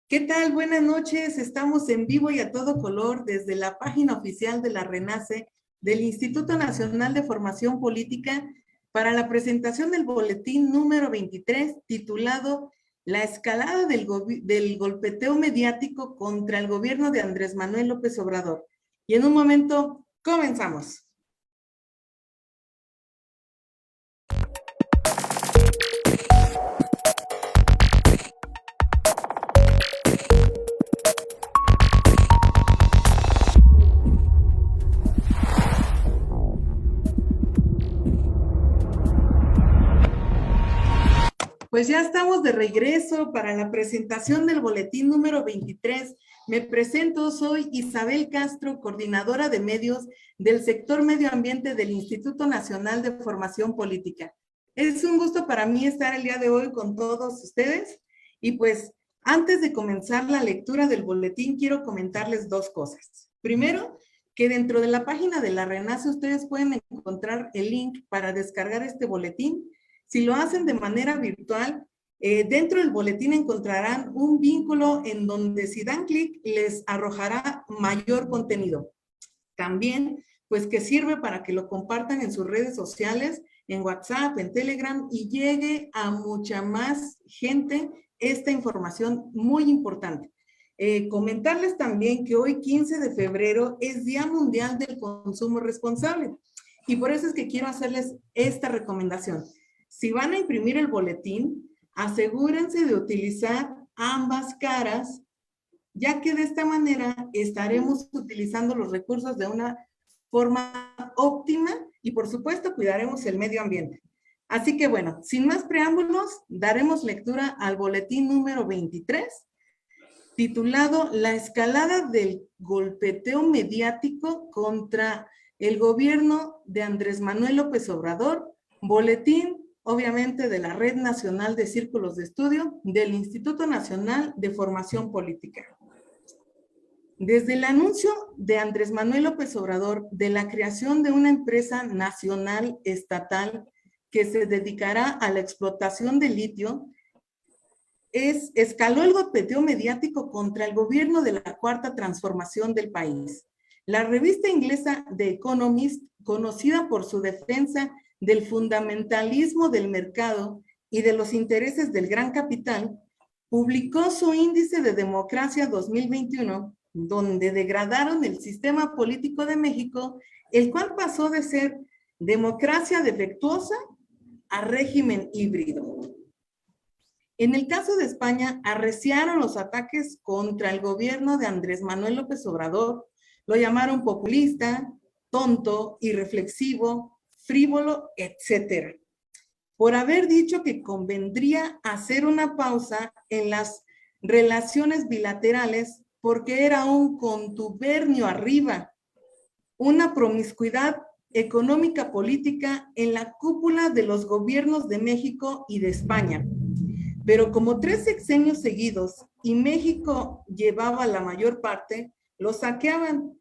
¿Qué tal? Buenas noches. Estamos en vivo y a todo color desde la página oficial de la RENACE del Instituto Nacional de Formación Política para la presentación del boletín número 23 titulado La escalada del golpeteo mediático contra el gobierno de Andrés Manuel López Obrador. Y en un momento, comenzamos. Pues ya estamos de regreso para la presentación del boletín número 23. Me presento, soy Isabel Castro, coordinadora de medios del sector medio ambiente del Instituto Nacional de Formación Política. Es un gusto para mí estar el día de hoy con todos ustedes y pues antes de comenzar la lectura del boletín quiero comentarles dos cosas. Primero, que dentro de la página de la RENACE ustedes pueden encontrar el link para descargar este boletín. Si lo hacen de manera virtual, dentro del boletín encontrarán un vínculo en donde si dan clic les arrojará mayor contenido. También, pues que sirve para que lo compartan en sus redes sociales, en WhatsApp, en Telegram y llegue a mucha más gente esta información muy importante. Comentarles también que hoy 15 de febrero es Día Mundial del Consumo Responsable y por eso es que quiero hacerles esta recomendación. Si van a imprimir el boletín, asegúrense de utilizar ambas caras, ya que de esta manera estaremos utilizando los recursos de una forma óptima y por supuesto cuidaremos el medio ambiente. Así que bueno, sin más preámbulos, daremos lectura al boletín número 23, titulado La escalada del golpeteo mediático contra el gobierno de Andrés Manuel López Obrador, boletín obviamente de la Red Nacional de Círculos de Estudio del Instituto Nacional de Formación Política. Desde el anuncio de Andrés Manuel López Obrador de la creación de una empresa nacional estatal que se dedicará a la explotación de litio, escaló el golpeteo mediático contra el gobierno de la Cuarta Transformación del país. La revista inglesa The Economist, conocida por su defensa del fundamentalismo del mercado y de los intereses del gran capital, publicó su índice de democracia 2021, donde degradaron el sistema político de México, el cual pasó de ser democracia defectuosa a régimen híbrido. En el caso de España, arreciaron los ataques contra el gobierno de Andrés Manuel López Obrador, lo llamaron populista, tonto, irreflexivo, frívolo, etcétera, por haber dicho que convendría hacer una pausa en las relaciones bilaterales porque era un contubernio arriba, una promiscuidad económica política en la cúpula de los gobiernos de México y de España. Pero como 3 sexenios seguidos y México llevaba la mayor parte, lo saqueaban.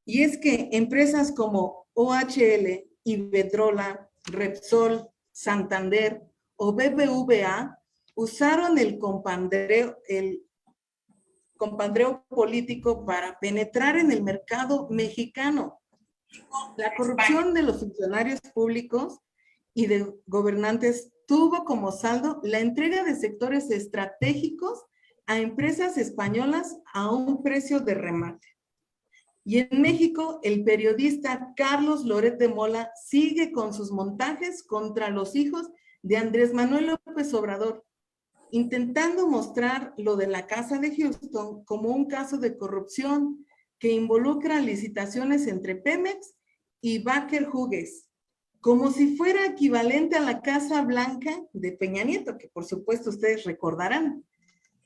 Y es que empresas como OHL, Iberdrola, Repsol, Santander o BBVA usaron el compadreo político para penetrar en el mercado mexicano. La corrupción de los funcionarios públicos y de gobernantes tuvo como saldo la entrega de sectores estratégicos a empresas españolas a un precio de remate. Y en México, el periodista Carlos Loret de Mola sigue con sus montajes contra los hijos de Andrés Manuel López Obrador, intentando mostrar lo de la Casa de Houston como un caso de corrupción que involucra licitaciones entre Pemex y Baker Hughes, como si fuera equivalente a la Casa Blanca de Peña Nieto, que por supuesto ustedes recordarán.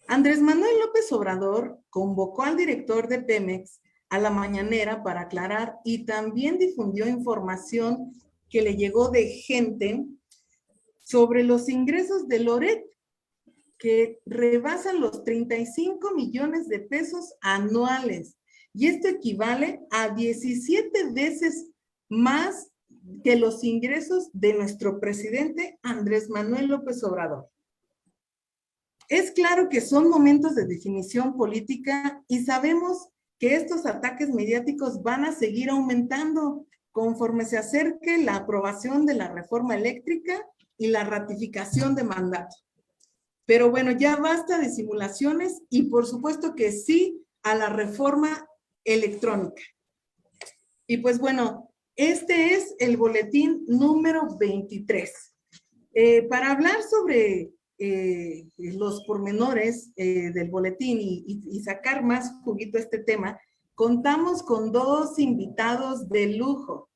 Andrés Manuel López Obrador convocó al director de Pemex a la mañanera para aclarar y también difundió información que le llegó de gente sobre los ingresos de Loret, que rebasan los 35 millones de pesos anuales. Y esto equivale a 17 veces más que los ingresos de nuestro presidente Andrés Manuel López Obrador. Es claro que son momentos de definición política y sabemos que estos ataques mediáticos van a seguir aumentando conforme se acerque la aprobación de la reforma eléctrica y la ratificación de mandato. Pero bueno, ya basta de simulaciones y por supuesto que sí a la reforma electrónica. Y pues bueno, este es el boletín número 23. Para hablar sobre los pormenores del boletín y sacar más juguito a este tema, contamos con dos invitados de lujo.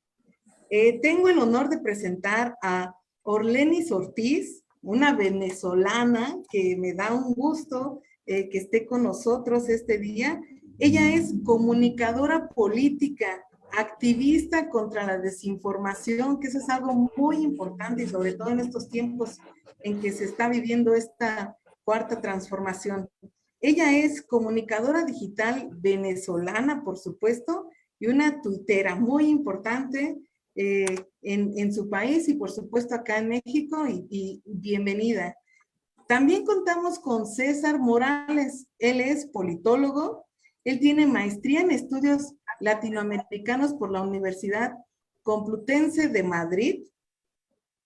Tengo el honor de presentar a Orlenis Ortiz, una venezolana que me da un gusto que esté con nosotros este día. Ella es comunicadora política, activista contra la desinformación, que eso es algo muy importante y sobre todo en estos tiempos en que se está viviendo esta cuarta transformación. Ella es comunicadora digital venezolana, por supuesto, y una tuitera muy importante en su país y por supuesto acá en México y bienvenida. También contamos con César Morales, él es politólogo, él tiene maestría en estudios latinoamericanos por la Universidad Complutense de Madrid,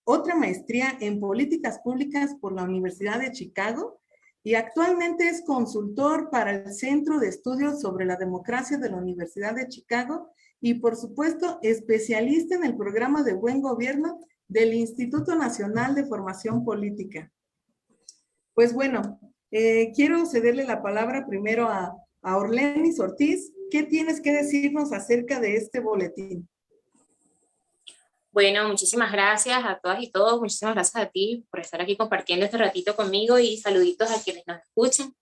otra maestría en políticas públicas por la Universidad de Chicago y actualmente es consultor para el Centro de Estudios sobre la Democracia de la Universidad de Chicago y por supuesto especialista en el programa de buen gobierno del Instituto Nacional de Formación Política. Pues bueno, quiero cederle la palabra primero a Orlenis Ortiz. ¿Qué tienes que decirnos acerca de este boletín? Bueno, muchísimas gracias a todas y todos, muchísimas gracias a ti por estar aquí compartiendo este ratito conmigo y saluditos a quienes nos escuchan.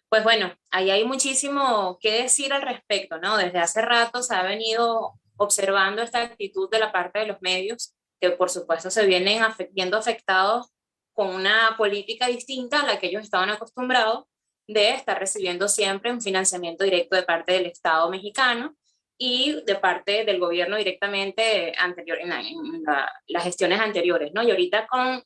Pues bueno, ahí hay muchísimo que decir al respecto, ¿no? Desde hace rato se ha venido observando esta actitud de la parte de los medios, que por supuesto se vienen viendo afectados con una política distinta a la que ellos estaban acostumbrados de estar recibiendo siempre un financiamiento directo de parte del Estado mexicano y de parte del gobierno directamente anterior, en las gestiones anteriores, ¿no? Y ahorita con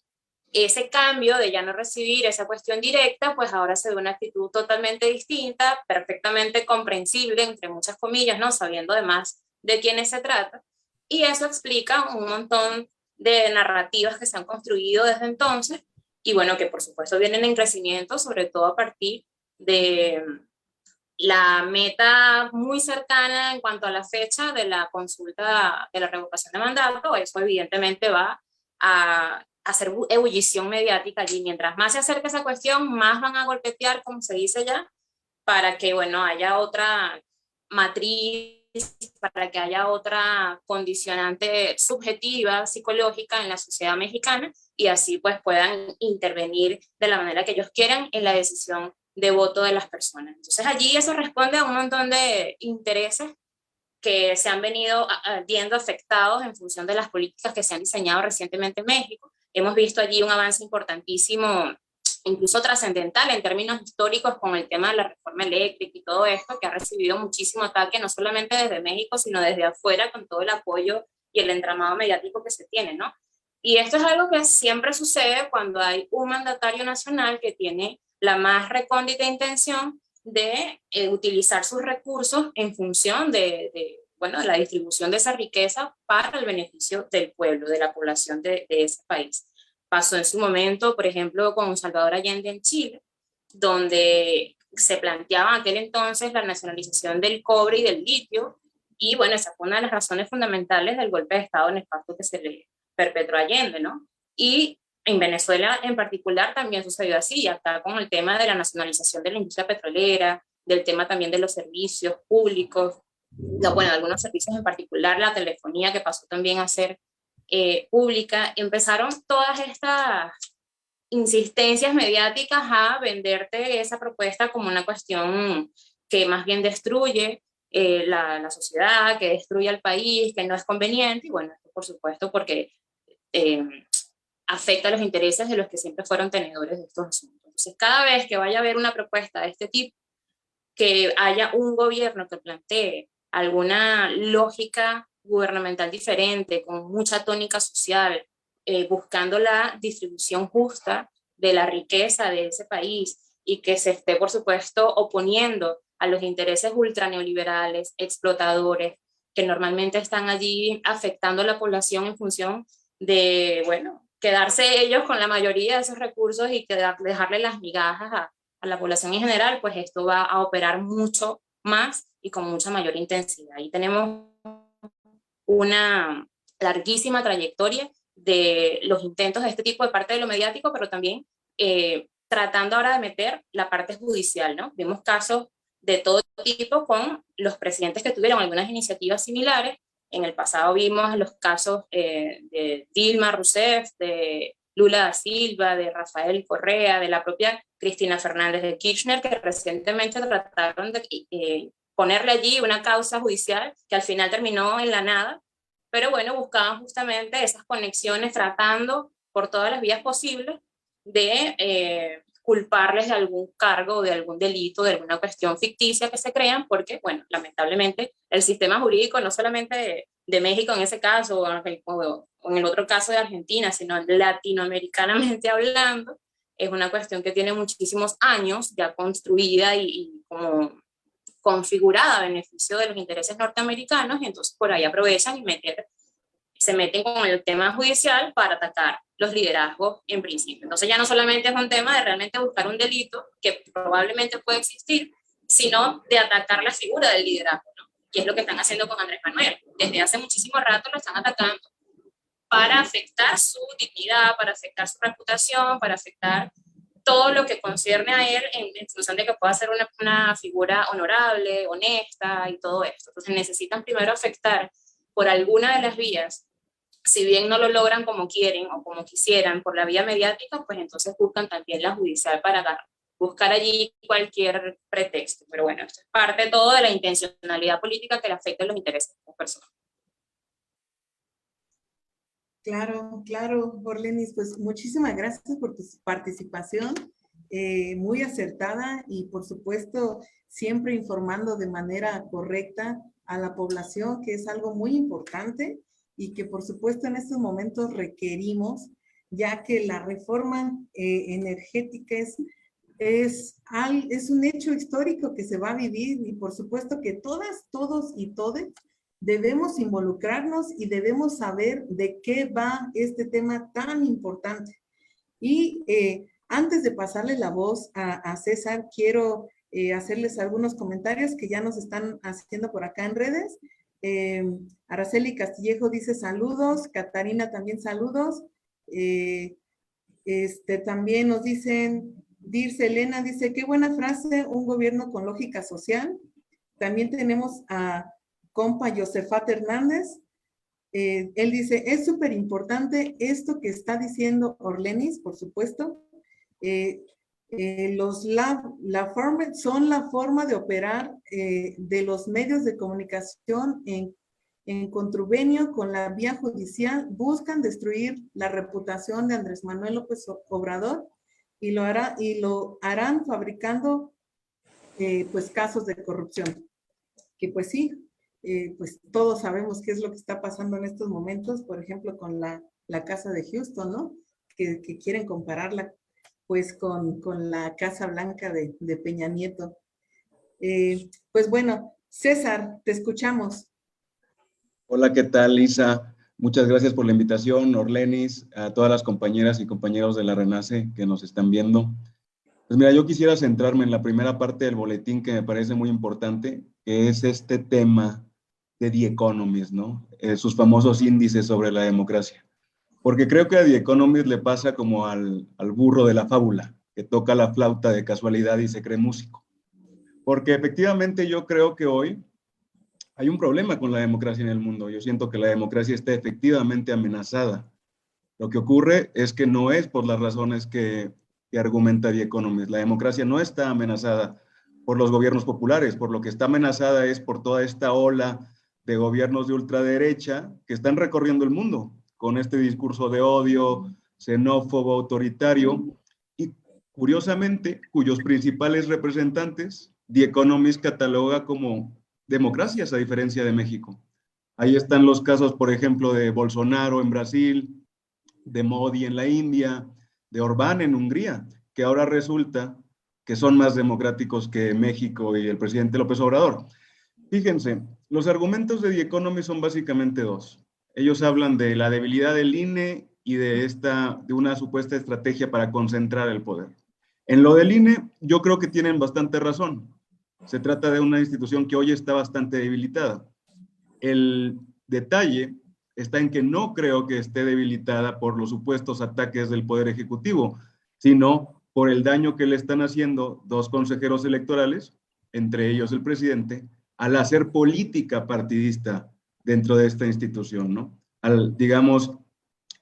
ese cambio de ya no recibir esa cuestión directa, pues ahora se ve una actitud totalmente distinta, perfectamente comprensible, entre muchas comillas, ¿no? Sabiendo además de quiénes se trata. Y eso explica un montón de narrativas que se han construido desde entonces y bueno, que por supuesto vienen en crecimiento, sobre todo a partir de la meta muy cercana en cuanto a la fecha de la consulta de la revocación de mandato. Eso evidentemente va a hacer ebullición mediática allí. Mientras más se acerca esa cuestión, más van a golpetear, como se dice ya, para que, bueno, haya otra matriz, para que haya otra condicionante subjetiva, psicológica en la sociedad mexicana y así pues puedan intervenir de la manera que ellos quieran en la decisión de voto de las personas. Entonces allí eso responde a un montón de intereses que se han venido viendo afectados en función de las políticas que se han diseñado recientemente en México. Hemos visto allí un avance importantísimo, incluso trascendental en términos históricos con el tema de la reforma eléctrica y todo esto, que ha recibido muchísimo ataque, no solamente desde México, sino desde afuera, con todo el apoyo y el entramado mediático que se tiene, ¿no? Y esto es algo que siempre sucede cuando hay un mandatario nacional que tiene la más recóndita intención de utilizar sus recursos en función bueno, de la distribución de esa riqueza para el beneficio del pueblo, de la población de ese país. Pasó en su momento, por ejemplo, con Salvador Allende en Chile, donde se planteaba en aquel entonces la nacionalización del cobre y del litio, y bueno, esa fue una de las razones fundamentales del golpe de Estado nefasto que se le perpetró a Allende, ¿no? Y en Venezuela en particular también sucedió así, acá con el tema de la nacionalización de la industria petrolera, del tema también de los servicios públicos, bueno, algunos servicios en particular, la telefonía que pasó también a ser pública, empezaron todas estas insistencias mediáticas a venderte esa propuesta como una cuestión que más bien destruye la sociedad, que destruye al país, que no es conveniente, y bueno, por supuesto porque afecta los intereses de los que siempre fueron tenedores de estos asuntos. Entonces, cada vez que vaya a haber una propuesta de este tipo, que haya un gobierno que plantee alguna lógica gubernamental diferente, con mucha tónica social, buscando la distribución justa de la riqueza de ese país y que se esté, por supuesto, oponiendo a los intereses ultraneoliberales, explotadores, que normalmente están allí afectando a la población en función de, bueno, quedarse ellos con la mayoría de esos recursos y dejarle las migajas a la población en general, pues esto va a operar mucho más y con mucha mayor intensidad. Ahí tenemos una larguísima trayectoria de los intentos de este tipo de parte de lo mediático, pero también tratando ahora de meter la parte judicial, ¿no? Vimos casos de todo tipo con los presidentes que tuvieron algunas iniciativas similares. En el pasado vimos los casos de Dilma Rousseff, de Lula da Silva, de Rafael Correa, de la propia Cristina Fernández de Kirchner, que recientemente trataron de ponerle allí una causa judicial que al final terminó en la nada, pero bueno, buscaban justamente esas conexiones tratando por todas las vías posibles de culparles de algún cargo, de algún delito, de alguna cuestión ficticia que se crean, porque, bueno, lamentablemente el sistema jurídico, no solamente de México en ese caso, o en el otro caso de Argentina, sino latinoamericanamente hablando, es una cuestión que tiene muchísimos años ya construida y como configurada a beneficio de los intereses norteamericanos, y entonces por ahí aprovechan y se meten con el tema judicial para atacar los liderazgos en principio. Entonces ya no solamente es un tema de realmente buscar un delito que probablemente puede existir, sino de atacar la figura del liderazgo, ¿no? Y es lo que están haciendo con Andrés Manuel. Desde hace muchísimo rato lo están atacando para afectar su dignidad, para afectar su reputación, para afectar todo lo que concierne a él en función de que pueda ser una figura honorable, honesta y todo esto. Entonces necesitan primero afectar por alguna de las vías. Si bien no lo logran como quieren o como quisieran por la vía mediática, pues entonces buscan también la judicial para buscar allí cualquier pretexto. Pero bueno, esto es parte de todo de la intencionalidad política que le afecta a los intereses de las personas. Claro, claro, Orlenis, pues muchísimas gracias por tu participación, muy acertada y por supuesto siempre informando de manera correcta a la población, que es algo muy importante y que por supuesto en estos momentos requerimos, ya que la reforma energética es un hecho histórico que se va a vivir y por supuesto que todas, todos y todes debemos involucrarnos y debemos saber de qué va este tema tan importante. Y antes de pasarle la voz a César, quiero hacerles algunos comentarios que ya nos están haciendo por acá en redes. Araceli Castillejo dice saludos, Catarina también saludos. También nos dicen, Dirce Elena dice, qué buena frase, un gobierno con lógica social. También tenemos a compa Josefat Hernández, él dice, es súper importante esto que está diciendo Orlenis, por supuesto. Son la forma de operar de los medios de comunicación en contubenio con la vía judicial, buscan destruir la reputación de Andrés Manuel López Obrador y lo harán fabricando pues casos de corrupción. Que pues sí, pues todos sabemos qué es lo que está pasando en estos momentos, por ejemplo, con la casa de Houston, ¿no? Que quieren compararla pues con la Casa Blanca de Peña Nieto. Pues bueno, César, te escuchamos. Hola, ¿qué tal, Lisa? Muchas gracias por la invitación, Orlenis, a todas las compañeras y compañeros de la Renace que nos están viendo. Pues mira, yo quisiera centrarme en la primera parte del boletín que me parece muy importante, que es este tema de The Economist, ¿no? Sus famosos índices sobre la democracia. Porque creo que a The Economist le pasa como al burro de la fábula, que toca la flauta de casualidad y se cree músico. Porque efectivamente yo creo que hoy hay un problema con la democracia en el mundo. Yo siento que la democracia está efectivamente amenazada. Lo que ocurre es que no es por las razones que argumenta The Economist. La democracia no está amenazada por los gobiernos populares, por lo que está amenazada es por toda esta ola de gobiernos de ultraderecha que están recorriendo el mundo con este discurso de odio, xenófobo, autoritario, y curiosamente, cuyos principales representantes The Economist cataloga como democracias a diferencia de México. Ahí están los casos, por ejemplo, de Bolsonaro en Brasil, de Modi en la India, de Orbán en Hungría, que ahora resulta que son más democráticos que México y el presidente López Obrador. Fíjense, los argumentos de The Economist son básicamente dos. Ellos hablan de la debilidad del INE y de una supuesta estrategia para concentrar el poder. En lo del INE, yo creo que tienen bastante razón. Se trata de una institución que hoy está bastante debilitada. El detalle está en que no creo que esté debilitada por los supuestos ataques del Poder Ejecutivo, sino por el daño que le están haciendo dos consejeros electorales, entre ellos el presidente, al hacer política partidista dentro de esta institución, ¿no? Al, digamos,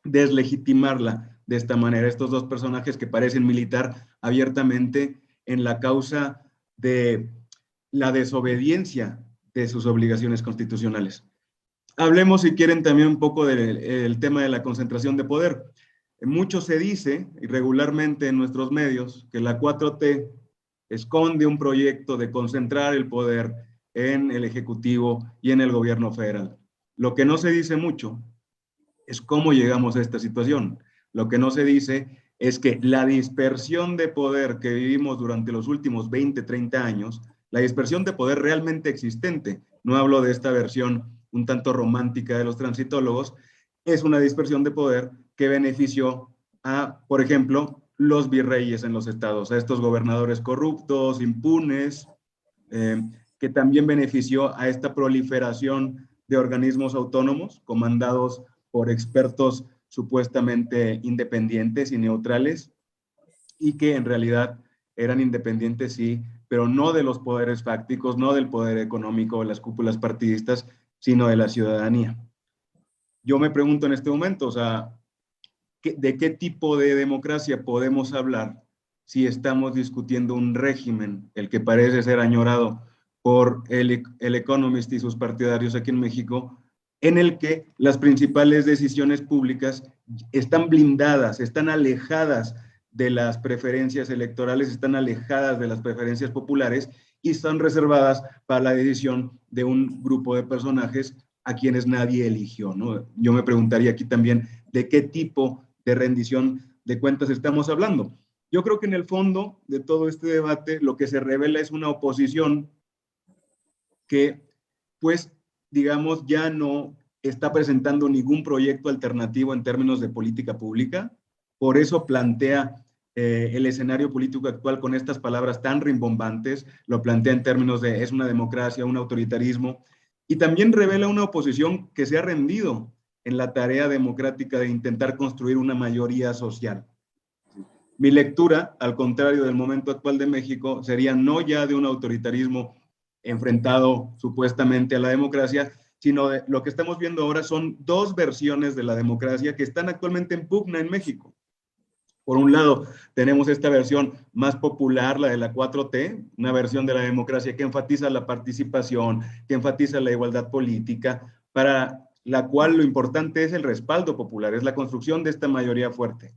deslegitimarla de esta manera. Estos dos personajes que parecen militar abiertamente en la causa de la desobediencia de sus obligaciones constitucionales. Hablemos, si quieren, también un poco del tema de la concentración de poder. Mucho se dice, irregularmente en nuestros medios, que la 4T esconde un proyecto de concentrar el poder en el Ejecutivo y en el gobierno federal. Lo que no se dice mucho es cómo llegamos a esta situación. Lo que no se dice es que la dispersión de poder que vivimos durante los últimos 20, 30 años, la dispersión de poder realmente existente, no hablo de esta versión un tanto romántica de los transitólogos, es una dispersión de poder que benefició a, por ejemplo, los virreyes en los estados, a estos gobernadores corruptos, impunes, que también benefició a esta proliferación de organismos autónomos comandados por expertos supuestamente independientes y neutrales, y que en realidad eran independientes, sí, pero no de los poderes fácticos, no del poder económico o las cúpulas partidistas, sino de la ciudadanía. Yo me pregunto en este momento, o sea, ¿de qué tipo de democracia podemos hablar si estamos discutiendo un régimen, el que parece ser añorado por el Economist y sus partidarios aquí en México, en el que las principales decisiones públicas están blindadas, están alejadas de las preferencias electorales, están alejadas de las preferencias populares y están reservadas para la decisión de un grupo de personajes a quienes nadie eligió, ¿no? Yo me preguntaría aquí también de qué tipo de rendición de cuentas estamos hablando. Yo creo que en el fondo de todo este debate lo que se revela es una oposición que, pues, digamos, ya no está presentando ningún proyecto alternativo en términos de política pública. Por eso plantea el escenario político actual con estas palabras tan rimbombantes, lo plantea en términos de es una democracia, un autoritarismo, y también revela una oposición que se ha rendido en la tarea democrática de intentar construir una mayoría social. Mi lectura, al contrario del momento actual de México, sería no ya de un autoritarismo enfrentado supuestamente a la democracia, sino de lo que estamos viendo ahora son dos versiones de la democracia que están actualmente en pugna en México. Por un lado, tenemos esta versión más popular, la de la 4T, una versión de la democracia que enfatiza la participación, que enfatiza la igualdad política, para la cual lo importante es el respaldo popular, es la construcción de esta mayoría fuerte.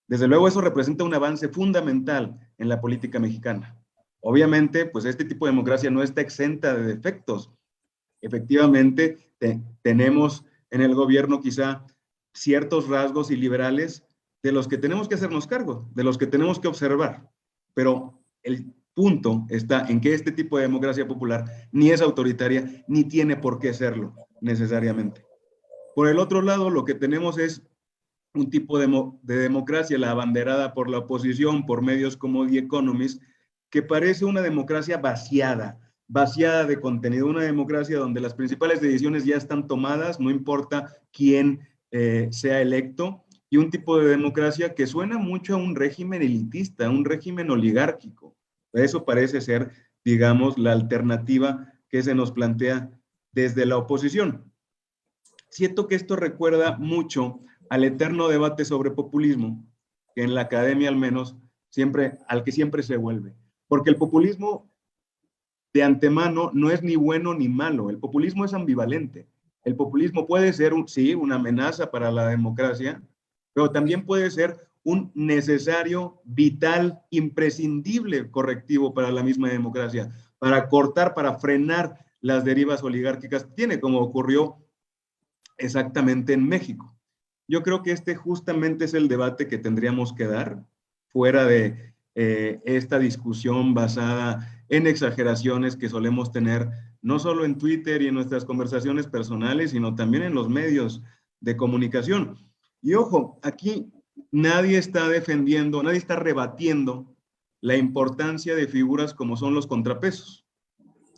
Desde luego, eso representa un avance fundamental en la política mexicana. Obviamente, pues este tipo de democracia no está exenta de defectos. Efectivamente, tenemos en el gobierno quizá ciertos rasgos iliberales de los que tenemos que hacernos cargo, de los que tenemos que observar. Pero el punto está en que este tipo de democracia popular ni es autoritaria, ni tiene por qué serlo necesariamente. Por el otro lado, lo que tenemos es un tipo de democracia, la abanderada por la oposición, por medios como The Economist, que parece una democracia vaciada de contenido, una democracia donde las principales decisiones ya están tomadas, no importa quién sea electo, y un tipo de democracia que suena mucho a un régimen elitista, a un régimen oligárquico. Eso parece ser, digamos, la alternativa que se nos plantea desde la oposición. Siento que esto recuerda mucho al eterno debate sobre populismo, que en la academia al menos, al que siempre se vuelve. Porque el populismo de antemano no es ni bueno ni malo, el populismo es ambivalente. El populismo puede ser, sí, una amenaza para la democracia, pero también puede ser un necesario, vital, imprescindible correctivo para la misma democracia, para cortar, para frenar las derivas oligárquicas. Tiene, como ocurrió exactamente en México. Yo creo que este justamente es el debate que tendríamos que dar, fuera de esta discusión basada en exageraciones que solemos tener no solo en Twitter y en nuestras conversaciones personales, sino también en los medios de comunicación. Y ojo, aquí nadie está defendiendo, nadie está rebatiendo la importancia de figuras como son los contrapesos,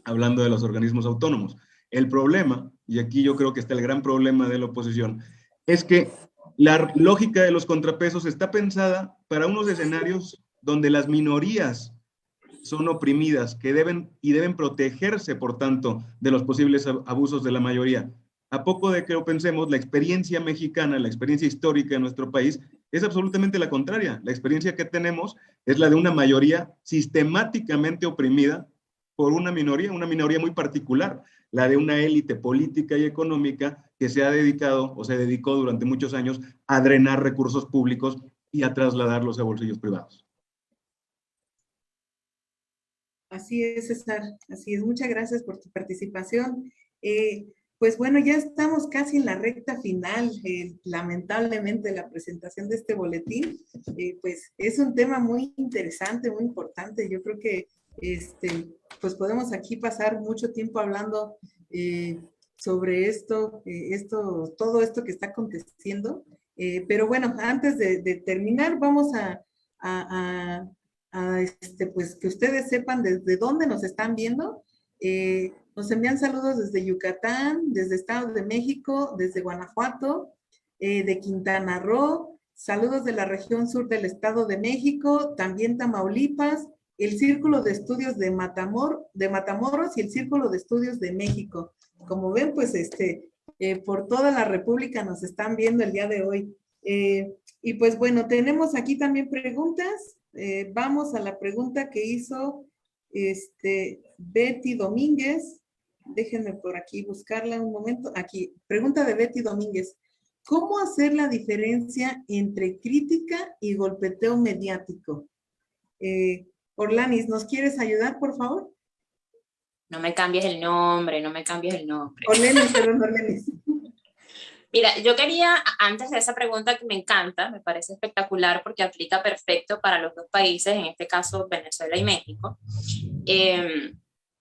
hablando de los organismos autónomos. El problema, y aquí yo creo que está el gran problema de la oposición, es que la lógica de los contrapesos está pensada para unos escenarios donde las minorías son oprimidas, que deben protegerse, por tanto, de los posibles abusos de la mayoría. A poco de que lo pensemos, la experiencia mexicana, la experiencia histórica de nuestro país, es absolutamente la contraria. La experiencia que tenemos es la de una mayoría sistemáticamente oprimida por una minoría muy particular, la de una élite política y económica que se ha dedicado o se dedicó durante muchos años a drenar recursos públicos y a trasladarlos a bolsillos privados. Así es, César, así es. Muchas gracias por tu participación. Pues bueno, ya estamos casi en la recta final, lamentablemente, de la presentación de este boletín. Pues es un tema muy interesante, muy importante. Yo creo que pues podemos aquí pasar mucho tiempo hablando sobre todo esto que está aconteciendo. Pero bueno, antes de terminar, vamos pues que ustedes sepan desde dónde nos están viendo. Nos envían saludos desde Yucatán, desde Estado de México, desde Guanajuato, de Quintana Roo, saludos de la región sur del Estado de México, también Tamaulipas, el Círculo de Estudios de Matamoros y el Círculo de Estudios de México. Como ven, pues por toda la República nos están viendo el día de hoy. Y pues bueno, tenemos aquí también preguntas. Vamos a la pregunta que hizo Betty Domínguez. Déjenme por aquí buscarla un momento. Aquí, pregunta de Betty Domínguez. ¿Cómo hacer la diferencia entre crítica y golpeteo mediático? Orlanis, ¿nos quieres ayudar, por favor? No me cambies el nombre, no me cambies el nombre. Orlenis, perdón, Orlenis. Mira, yo quería, antes de esa pregunta que me encanta, me parece espectacular porque aplica perfecto para los dos países, en este caso Venezuela y México,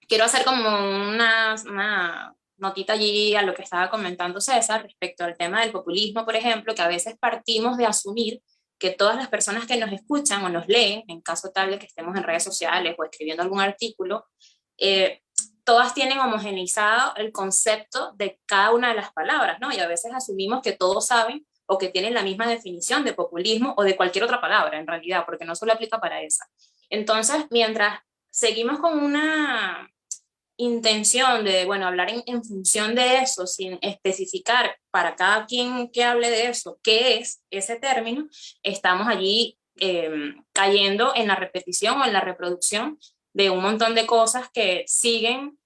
quiero hacer como una notita allí a lo que estaba comentando César respecto al tema del populismo, por ejemplo, que a veces partimos de asumir que todas las personas que nos escuchan o nos leen, en caso tal de que estemos en redes sociales o escribiendo algún artículo, todas tienen homogeneizado el concepto de cada una de las palabras, ¿no? Y a veces asumimos que todos saben o que tienen la misma definición de populismo o de cualquier otra palabra, en realidad, porque no solo aplica para esa. Entonces, mientras seguimos con una intención de, bueno, hablar en función de eso, sin especificar para cada quien que hable de eso, qué es ese término, estamos allí cayendo en la repetición o en la reproducción de un montón de cosas que siguen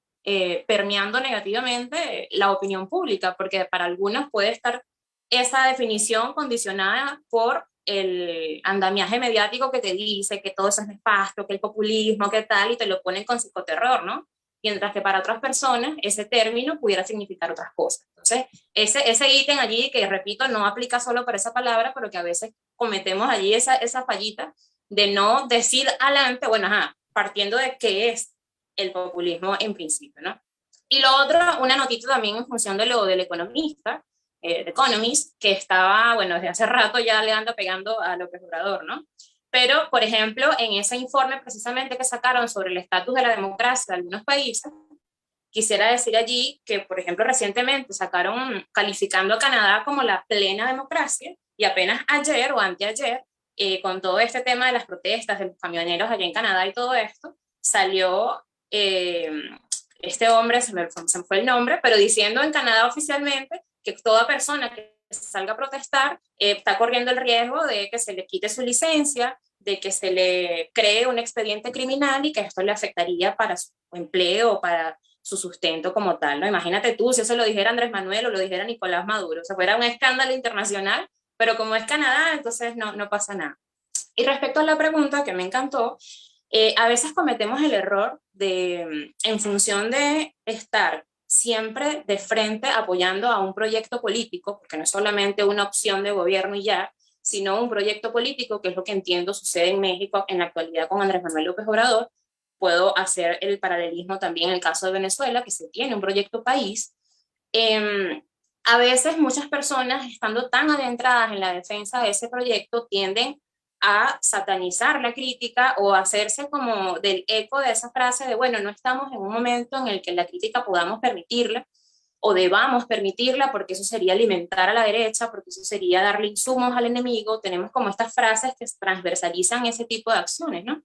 permeando negativamente la opinión pública, porque para algunos puede estar esa definición condicionada por el andamiaje mediático que te dice que todo eso es nefasto, que el populismo, que tal, y te lo ponen con psicoterror, ¿no? Mientras que para otras personas ese término pudiera significar otras cosas. Entonces, ese ítem allí, que repito, no aplica solo para esa palabra, pero que a veces cometemos allí esa fallita de no decir adelante, bueno, partiendo de qué es el populismo en principio, ¿no? Y lo otro, una notita también en función de lo del economista, The Economist, que estaba, bueno, desde hace rato ya le anda pegando a López Obrador, ¿no? Pero, por ejemplo, en ese informe precisamente que sacaron sobre el estatus de la democracia de algunos países, quisiera decir allí que, por ejemplo, recientemente sacaron calificando a Canadá como la plena democracia, y apenas ayer o anteayer, con todo este tema de las protestas de los camioneros allá en Canadá y todo esto, salió este hombre, se me fue el nombre, pero diciendo en Canadá oficialmente que toda persona que salga a protestar está corriendo el riesgo de que se le quite su licencia, de que se le cree un expediente criminal y que esto le afectaría para su empleo o para su sustento como tal, ¿no? Imagínate tú, si eso lo dijera Andrés Manuel o lo dijera Nicolás Maduro, o sea, fuera un escándalo internacional, pero como es Canadá, entonces no pasa nada. Y respecto a la pregunta que me encantó, a veces cometemos el error de, en función de estar siempre de frente apoyando a un proyecto político, porque no es solamente una opción de gobierno y ya, sino un proyecto político, que es lo que entiendo sucede en México en la actualidad con Andrés Manuel López Obrador. Puedo hacer el paralelismo también en el caso de Venezuela, que se tiene un proyecto país. A veces muchas personas, estando tan adentradas en la defensa de ese proyecto, tienden a satanizar la crítica o a hacerse como del eco de esa frase de, bueno, no estamos en un momento en el que la crítica podamos permitirla o debamos permitirla, porque eso sería alimentar a la derecha, porque eso sería darle insumos al enemigo. Tenemos como estas frases que transversalizan ese tipo de acciones, ¿no?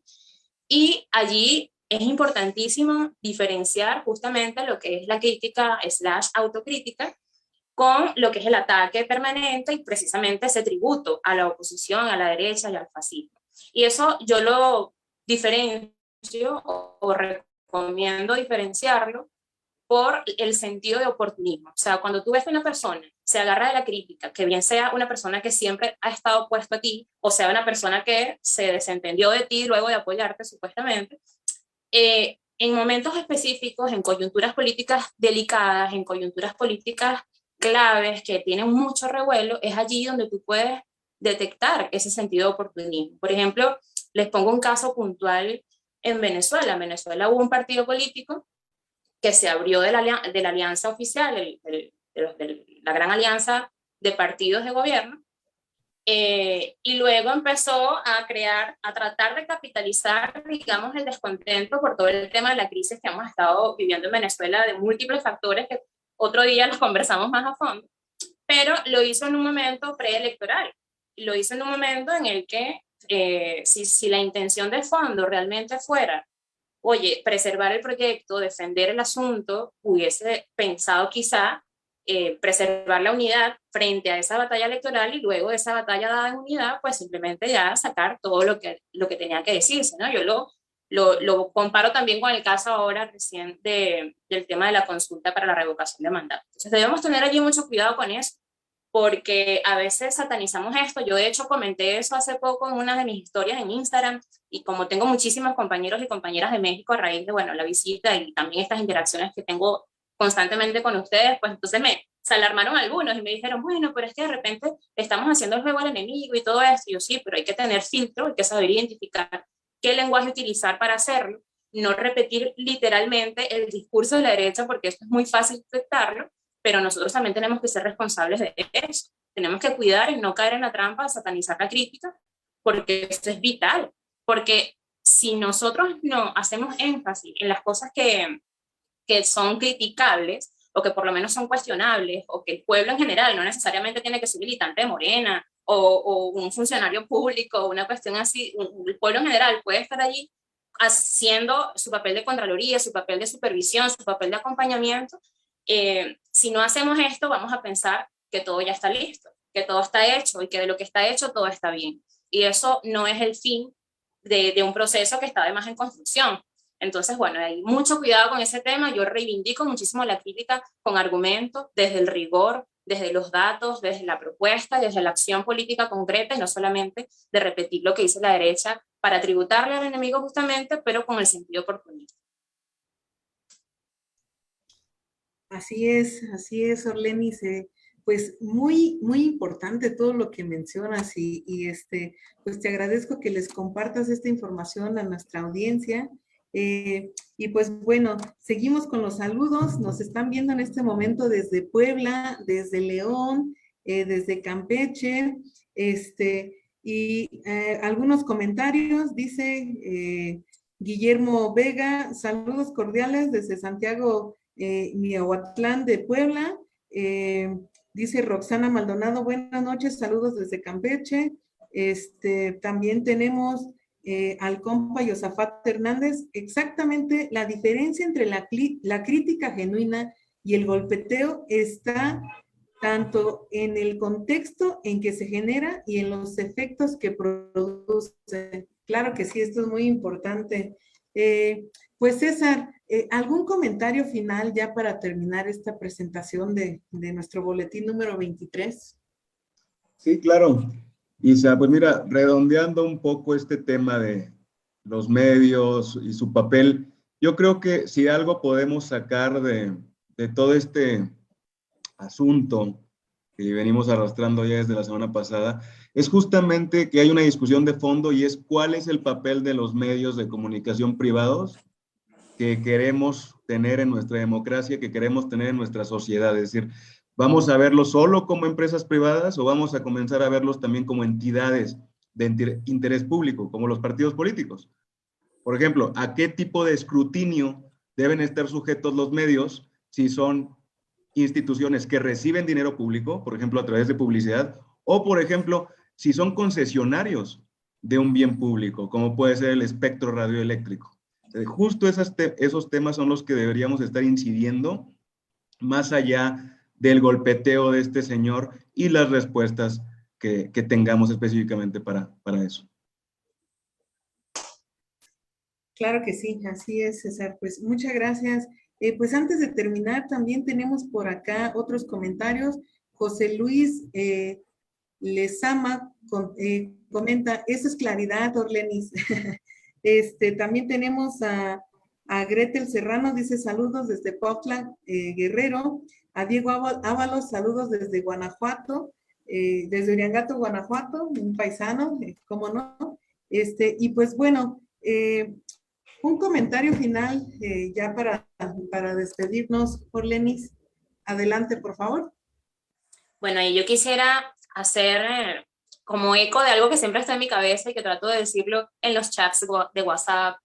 Y allí es importantísimo diferenciar justamente lo que es la crítica / autocrítica con lo que es el ataque permanente y precisamente ese tributo a la oposición, a la derecha y al fascismo. Y eso yo lo diferencio o recomiendo diferenciarlo por el sentido de oportunismo. O sea, cuando tú ves que una persona se agarra de la crítica, que bien sea una persona que siempre ha estado opuesto a ti, o sea, una persona que se desentendió de ti luego de apoyarte supuestamente, en momentos específicos, en coyunturas políticas delicadas, en coyunturas políticas claves que tienen mucho revuelo, es allí donde tú puedes detectar ese sentido de oportunismo. Por ejemplo, les pongo un caso puntual en Venezuela. En Venezuela hubo un partido político que se abrió de la alianza oficial, de la gran alianza de partidos de gobierno, y luego empezó a tratar de capitalizar, digamos, el descontento por todo el tema de la crisis que hemos estado viviendo en Venezuela, de múltiples factores que otro día los conversamos más a fondo, pero lo hizo en un momento preelectoral, lo hizo en un momento en el que si la intención de fondo realmente fuera, oye, preservar el proyecto, defender el asunto, hubiese pensado quizá preservar la unidad frente a esa batalla electoral y luego de esa batalla dada en unidad, pues simplemente ya sacar todo lo que tenía que decirse, ¿no? Yo lo comparo también con el caso ahora recién del tema de la consulta para la revocación de mandato. Entonces debemos tener allí mucho cuidado con eso, porque a veces satanizamos esto. Yo de hecho comenté eso hace poco en una de mis historias en Instagram, y como tengo muchísimos compañeros y compañeras de México a raíz de, bueno, la visita y también estas interacciones que tengo constantemente con ustedes, pues entonces se alarmaron algunos y me dijeron, bueno, pero es que de repente estamos haciendo el juego al enemigo y todo eso. Y yo, sí, pero hay que tener filtro, hay que saber identificar qué lenguaje utilizar para hacerlo, no repetir literalmente el discurso de la derecha, porque esto es muy fácil detectarlo, pero nosotros también tenemos que ser responsables de eso. Tenemos que cuidar y no caer en la trampa de satanizar la crítica, porque esto es vital. Porque si nosotros no hacemos énfasis en las cosas que son criticables, o que por lo menos son cuestionables, o que el pueblo en general no necesariamente tiene que ser militante de Morena, o un funcionario público, o una cuestión así, el pueblo en general puede estar allí haciendo su papel de contraloría, su papel de supervisión, su papel de acompañamiento. Si no hacemos esto, vamos a pensar que todo ya está listo, que todo está hecho y que de lo que está hecho todo está bien. Y eso no es el fin de un proceso que está además en construcción. Entonces, bueno, hay mucho cuidado con ese tema. Yo reivindico muchísimo la crítica con argumentos, desde el rigor, desde los datos, desde la propuesta, desde la acción política concreta, y no solamente de repetir lo que dice la derecha para tributarle al enemigo justamente, pero con el sentido oportunista. Así es, Orlenis. Pues muy, muy importante todo lo que mencionas y pues te agradezco que les compartas esta información a nuestra audiencia. Y pues bueno, seguimos con los saludos. Nos están viendo en este momento desde Puebla, desde León, desde Campeche, y algunos comentarios. Dice Guillermo Vega, saludos cordiales desde Santiago, Miahuatlán de Puebla. Dice Roxana Maldonado, buenas noches, saludos desde Campeche. También tenemos al compa Yosafat Hernández. Exactamente, la diferencia entre la crítica genuina y el golpeteo está tanto en el contexto en que se genera y en los efectos que produce. Claro que sí, esto es muy importante. Pues César, ¿algún comentario final ya para terminar esta presentación de nuestro boletín número 23? Sí, claro. Isa, pues mira, redondeando un poco este tema de los medios y su papel, yo creo que si algo podemos sacar de de todo este asunto que venimos arrastrando ya desde la semana pasada, es justamente que hay una discusión de fondo y es cuál es el papel de los medios de comunicación privados que queremos tener en nuestra democracia, que queremos tener en nuestra sociedad. Es decir, ¿vamos a verlos solo como empresas privadas o vamos a comenzar a verlos también como entidades de interés público, como los partidos políticos? Por ejemplo, ¿a qué tipo de escrutinio deben estar sujetos los medios si son instituciones que reciben dinero público, por ejemplo, a través de publicidad, o, por ejemplo, si son concesionarios de un bien público, como puede ser el espectro radioeléctrico? Justo esos temas son los que deberíamos estar incidiendo más allá del golpeteo de este señor y las respuestas que tengamos específicamente para eso. Claro que sí, así es, César. Pues muchas gracias. Pues antes de terminar, también tenemos por acá otros comentarios. José Luis Lezama comenta, eso es claridad, Orlenis. También tenemos a Gretel Serrano, dice saludos desde Cuautla, Guerrero. A Diego Ábalos, saludos desde Guanajuato, desde Uriangato, Guanajuato, un paisano, cómo no. Y pues bueno, un comentario final ya para despedirnos, Orlenis. Adelante, por favor. Bueno, y yo quisiera hacer como eco de algo que siempre está en mi cabeza y que trato de decirlo en los chats de WhatsApp,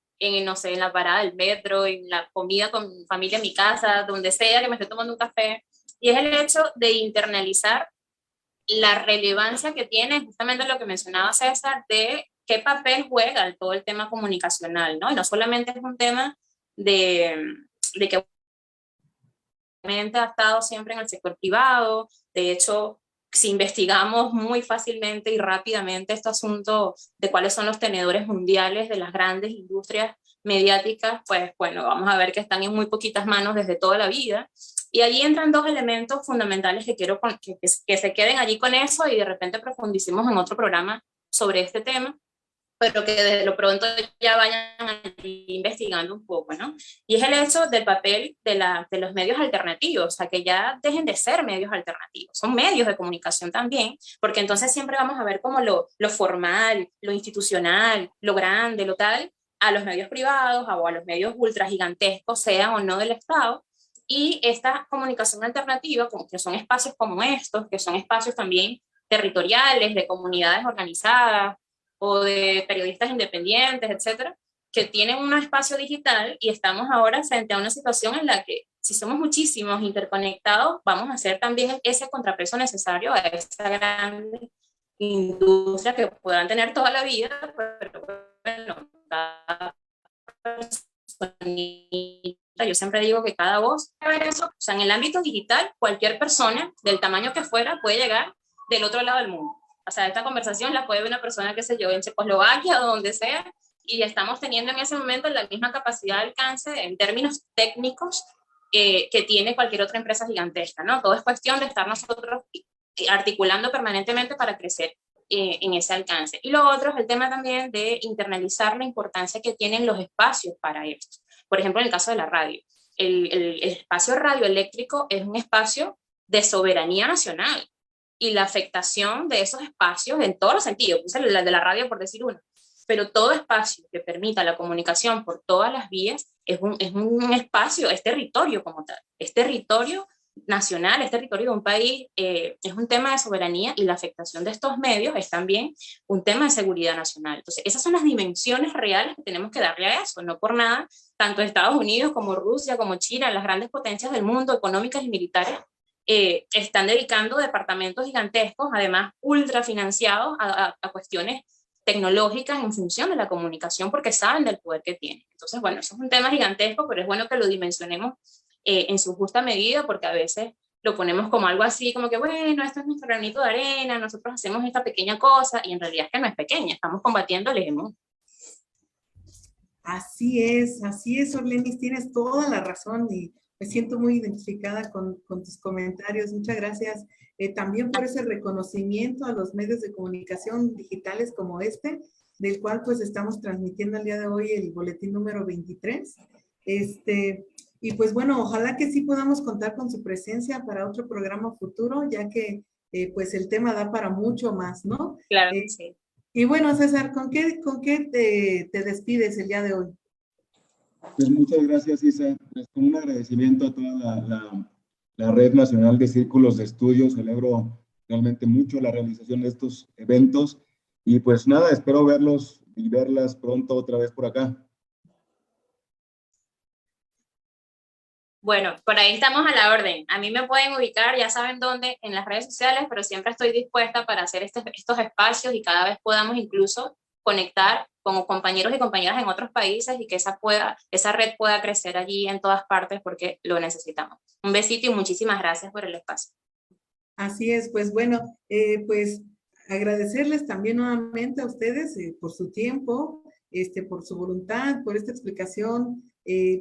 no sé, en la parada del metro, en la comida con mi familia en mi casa, donde sea que me esté tomando un café, y es el hecho de internalizar la relevancia que tiene justamente lo que mencionaba César de qué papel juega todo el tema comunicacional, ¿no? Y no solamente es un tema de que ha estado siempre en el sector privado. De hecho, si investigamos muy fácilmente y rápidamente este asunto de cuáles son los tenedores mundiales de las grandes industrias mediáticas, pues bueno, vamos a ver que están en muy poquitas manos desde toda la vida. Y allí entran dos elementos fundamentales que quiero que se queden allí con eso y de repente profundicemos en otro programa sobre este tema, pero que de lo pronto ya vayan investigando un poco, ¿no? Y es el hecho del papel de los medios alternativos, o sea, que ya dejen de ser medios alternativos, son medios de comunicación también, porque entonces siempre vamos a ver como lo formal, lo institucional, lo grande, lo tal, a los medios privados o a los medios ultra gigantescos, sean o no del Estado, y esta comunicación alternativa, como que son espacios como estos, que son espacios también territoriales, de comunidades organizadas, o de periodistas independientes, etcétera, que tienen un espacio digital y estamos ahora frente a una situación en la que si somos muchísimos interconectados, vamos a hacer también ese contrapeso necesario a esa gran industria que podrán tener toda la vida, pero bueno, cada personita, yo siempre digo que cada voz, o sea, en el ámbito digital, cualquier persona, del tamaño que fuera, puede llegar del otro lado del mundo. O sea, esta conversación la puede ver una persona, qué sé yo, en Checoslovaquia o donde sea, y estamos teniendo en ese momento la misma capacidad de alcance en términos técnicos que tiene cualquier otra empresa gigantesca, ¿no? Todo es cuestión de estar nosotros articulando permanentemente para crecer en ese alcance. Y lo otro es el tema también de internalizar la importancia que tienen los espacios para esto. Por ejemplo, en el caso de la radio. El espacio radioeléctrico es un espacio de soberanía nacional. Y la afectación de esos espacios en todos los sentidos, la de la radio por decir uno, pero todo espacio que permita la comunicación por todas las vías es un espacio, es territorio como tal, es territorio nacional, es territorio de un país, es un tema de soberanía y la afectación de estos medios es también un tema de seguridad nacional. Entonces, esas son las dimensiones reales que tenemos que darle a eso, no por nada, tanto Estados Unidos como Rusia, como China, las grandes potencias del mundo, económicas y militares, están dedicando departamentos gigantescos, además ultra financiados, a cuestiones tecnológicas en función de la comunicación porque saben del poder que tienen. Entonces, bueno, eso es un tema gigantesco, pero es bueno que lo dimensionemos en su justa medida porque a veces lo ponemos como algo así, como que bueno, esto es nuestro granito de arena, nosotros hacemos esta pequeña cosa y en realidad es que no es pequeña, estamos combatiendo el hegemón. Así es, Orlenis, tienes toda la razón y me siento muy identificada con tus comentarios. Muchas gracias también por ese reconocimiento a los medios de comunicación digitales como este, del cual pues estamos transmitiendo el día de hoy el boletín número 23. Y pues bueno, ojalá que sí podamos contar con su presencia para otro programa futuro, ya que pues el tema da para mucho más, ¿no? Claro que sí. Y bueno, César, ¿con qué te despides el día de hoy? Pues muchas gracias, Isa. Pues con un agradecimiento a toda la Red Nacional de Círculos de Estudio. Celebro realmente mucho la realización de estos eventos. Y pues nada, espero verlos y verlas pronto otra vez por acá. Bueno, por ahí estamos a la orden. A mí me pueden ubicar, ya saben dónde, en las redes sociales, pero siempre estoy dispuesta para hacer estos espacios y cada vez podamos incluso conectar con compañeros y compañeras en otros países y que esa red pueda crecer allí en todas partes porque lo necesitamos. Un besito y muchísimas gracias por el espacio. Así es, pues bueno, pues agradecerles también nuevamente a ustedes por su tiempo, por su voluntad, por esta explicación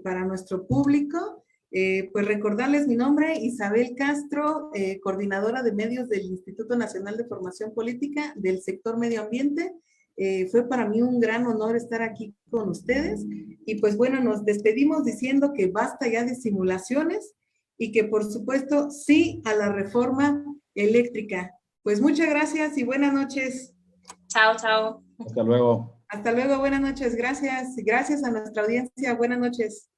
para nuestro público. Pues recordarles mi nombre, Isabel Castro, coordinadora de medios del Instituto Nacional de Formación Política del sector medio ambiente. Fue para mí un gran honor estar aquí con ustedes y pues bueno, nos despedimos diciendo que basta ya de simulaciones y que por supuesto sí a la reforma eléctrica. Pues muchas gracias y buenas noches. Chao, chao. Hasta luego. Hasta luego, buenas noches. Gracias. Y gracias a nuestra audiencia. Buenas noches.